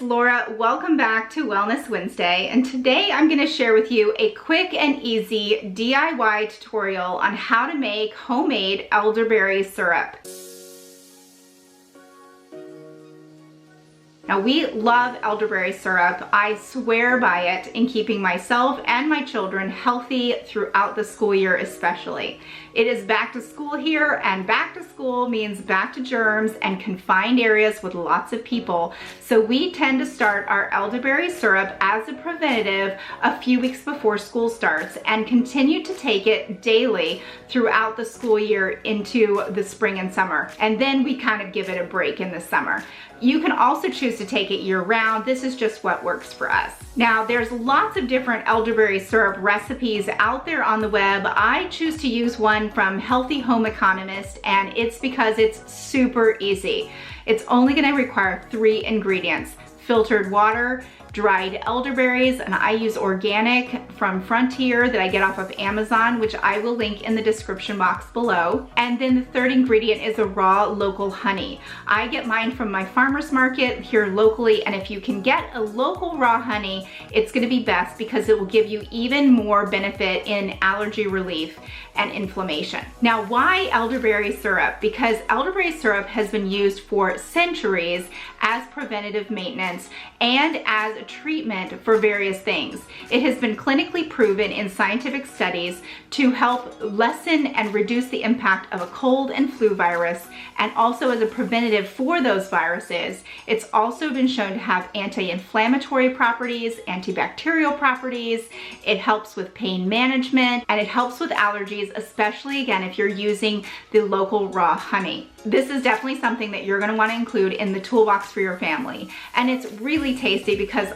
Laura. Welcome back to Wellness Wednesday, and today I'm going to share with you a quick and easy DIY tutorial on how to make homemade elderberry syrup. Now, we love elderberry syrup. I swear by it in keeping myself and my children healthy throughout the school year especially. It is back to school here, and back to school means back to germs and confined areas with lots of people. So we tend to start our elderberry syrup as a preventative a few weeks before school starts and continue to take it daily throughout the school year into the spring and summer. And then we kind of give it a break in the summer. You can also choose to take it year-round. This is just what works for us. Now, there's lots of different elderberry syrup recipes out there on the web. I choose to use one from Healthy Home Economist, and it's because it's super easy. It's only going to require 3 ingredients: filtered water, dried elderberries, and I use organic from Fancier that I get off of Amazon, which I will link in the description box below. And then the third ingredient is a raw local honey. I get mine from my farmer's market here locally, and if you can get a local raw honey, it's gonna be best because it will give you even more benefit in allergy relief and inflammation. Now, why elderberry syrup? Because elderberry syrup has been used for centuries as preventative maintenance and as a treatment for various things. It has been clinically proven in scientific studies to help lessen and reduce the impact of a cold and flu virus, and also as a preventative for those viruses. It's also been shown to have anti-inflammatory properties, antibacterial properties. It helps with pain management, and it helps with allergies, especially again if you're using the local raw honey. This is definitely something that you're going to want to include in the toolbox for your family. And it's really tasty because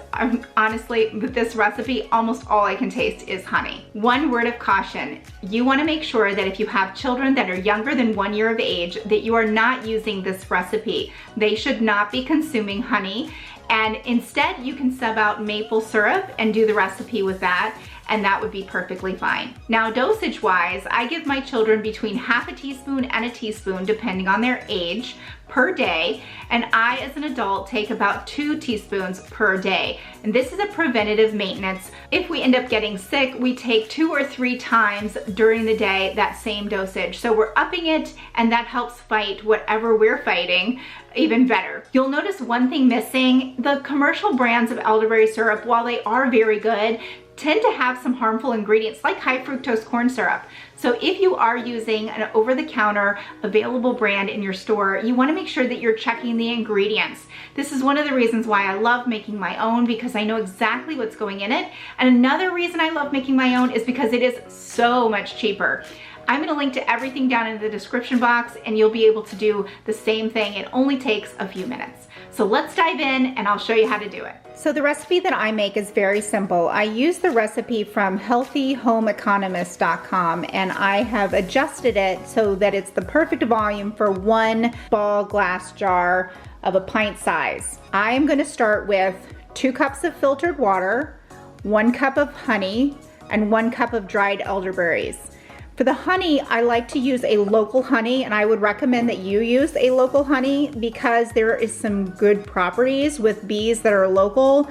honestly, with this recipe, almost all I can taste is honey. One word of caution: you want to make sure that if you have children that are younger than 1 year of age, that you are not using this recipe. They should not be consuming honey, and instead you can sub out maple syrup and do the recipe with that, and that would be perfectly fine. Now, dosage wise, I give my children between half a teaspoon and a teaspoon, depending on their age, per day, and I as an adult take about 2 teaspoons per day. And this is a preventative maintenance. If we end up getting sick, we take 2 or 3 times during the day that same dosage. So we're upping it, and that helps fight whatever we're fighting even better. You'll notice one thing missing: the commercial brands of elderberry syrup, while they are very good, tend to have some harmful ingredients like high fructose corn syrup. So if you are using an over-the-counter available brand in your store, you want to make sure that you're checking the ingredients. This is one of the reasons why I love making my own, because I know exactly what's going in it. And another reason I love making my own is because it is so much cheaper. I'm going to link to everything down in the description box, and you'll be able to do the same thing. It only takes a few minutes. So let's dive in and I'll show you how to do it. So the recipe that I make is very simple. I use the recipe from healthyhomeeconomist.com, and I have adjusted it so that it's the perfect volume for 1 ball glass jar of a pint size. I'm going to start with 2 cups of filtered water, 1 cup of honey, and 1 cup of dried elderberries. For the honey, I like to use a local honey, and I would recommend that you use a local honey because there is some good properties with bees that are local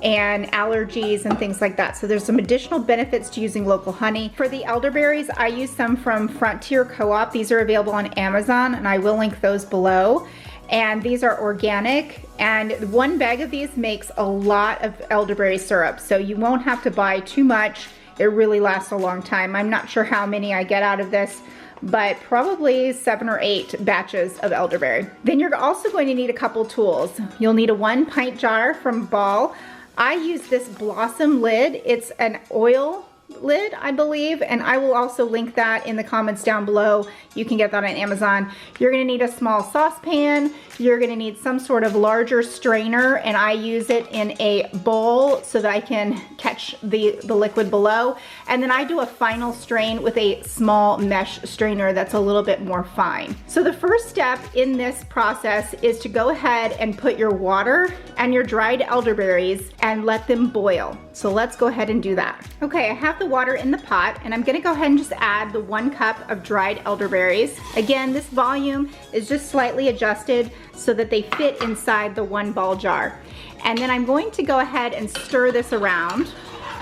and allergies and things like that. So there's some additional benefits to using local honey. For the elderberries, I use some from Fancier Co-op. These are available on Amazon, and I will link those below. And these are organic, and 1 bag of these makes a lot of elderberry syrup, so you won't have to buy too much. It really lasts a long time. I'm not sure how many I get out of this, but probably 7 or 8 batches of elderberry. Then you're also going to need a couple tools. You'll need a 1 pint jar from Ball. I use this Blossom lid. It's an oil lid, I believe, and I will also link that in the comments down below. You can get that on Amazon. You're going to need a small saucepan. You're going to need some sort of larger strainer, and I use it in a bowl so that I can catch the liquid below. And then I do a final strain with a small mesh strainer that's a little bit more fine. So the first step in this process is to go ahead and put your water and your dried elderberries and let them boil. So let's go ahead and do that. Okay, I have the the water in the pot, and I'm gonna go ahead and just add the 1 cup of dried elderberries. Again, this volume is just slightly adjusted so that they fit inside the 1 ball jar. And then I'm going to go ahead and stir this around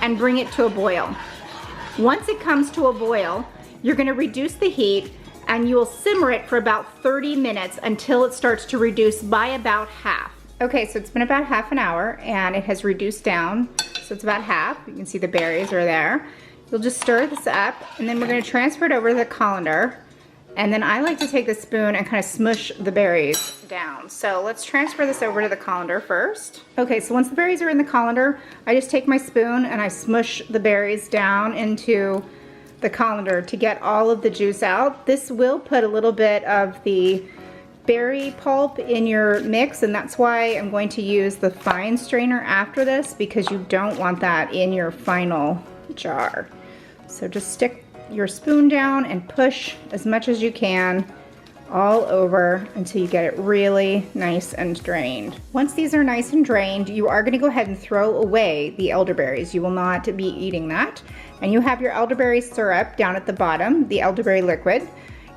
and bring it to a boil. Once it comes to a boil, you're gonna reduce the heat and you will simmer it for about 30 minutes until it starts to reduce by about half. Okay, so it's been about half an hour and it has reduced down. So it's about half. You can see the berries are there. You'll just stir this up and then we're gonna transfer it over to the colander. And then I like to take the spoon and kind of smush the berries down. So let's transfer this over to the colander first. Okay, so once the berries are in the colander, I just take my spoon and I smush the berries down into the colander to get all of the juice out. This will put a little bit of the berry pulp in your mix, and that's why I'm going to use the fine strainer after this, because you don't want that in your final jar. So just stick your spoon down and push as much as you can all over until you get it really nice and drained. Once these are nice and drained, you are going to go ahead and throw away the elderberries. You will not be eating that. And you have your elderberry syrup down at the bottom, the elderberry liquid.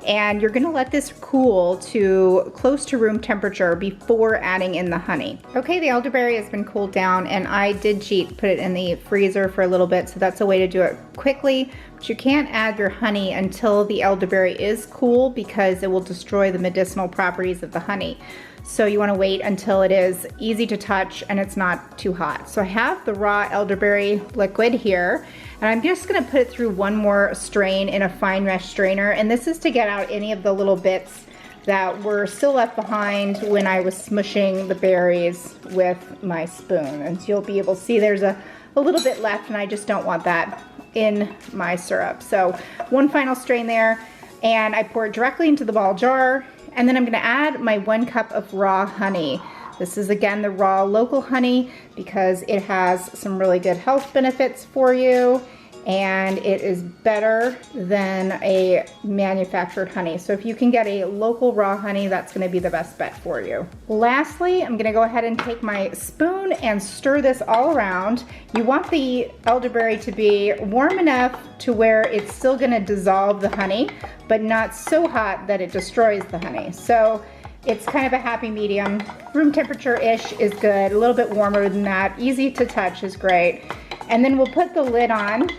And you're gonna let this cool to close to room temperature before adding in the honey. Okay, the elderberry has been cooled down, and I did cheat, put it in the freezer for a little bit, so that's a way to do it quickly. But you can't add your honey until the elderberry is cool because it will destroy the medicinal properties of the honey. So you wanna wait until it is easy to touch and it's not too hot. So I have the raw elderberry liquid here, and I'm just gonna put it through 1 more strain in a fine mesh strainer, and this is to get out any of the little bits that were still left behind when I was smushing the berries with my spoon. And you'll be able to see there's a little bit left, and I just don't want that in my syrup. So 1 final strain there, and I pour it directly into the ball jar, and then I'm gonna add my 1 cup of raw honey. This is again the raw local honey because it has some really good health benefits for you, and it is better than a manufactured honey. So if you can get a local raw honey, that's gonna be the best bet for you. Lastly, I'm gonna go ahead and take my spoon and stir this all around. You want the elderberry to be warm enough to where it's still gonna dissolve the honey, but not so hot that it destroys the honey. So it's kind of a happy medium. Room temperature-ish is good, a little bit warmer than that. Easy to touch is great. And then we'll put the lid on,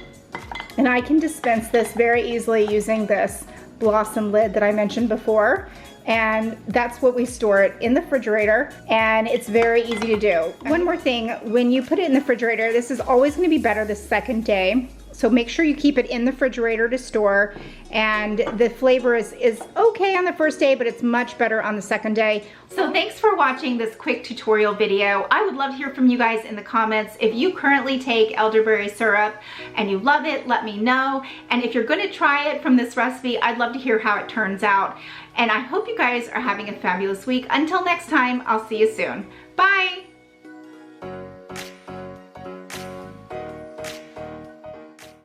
and I can dispense this very easily using this blossom lid that I mentioned before. And that's what we store it in the refrigerator, and it's very easy to do. One more thing, when you put it in the refrigerator, this is always gonna be better the second day. So make sure you keep it in the refrigerator to store, and the flavor is okay on the first day, but it's much better on the second day. So thanks for watching this quick tutorial video. I would love to hear from you guys in the comments. If you currently take elderberry syrup and you love it, let me know. And if you're gonna try it from this recipe, I'd love to hear how it turns out. And I hope you guys are having a fabulous week. Until next time, I'll see you soon. Bye.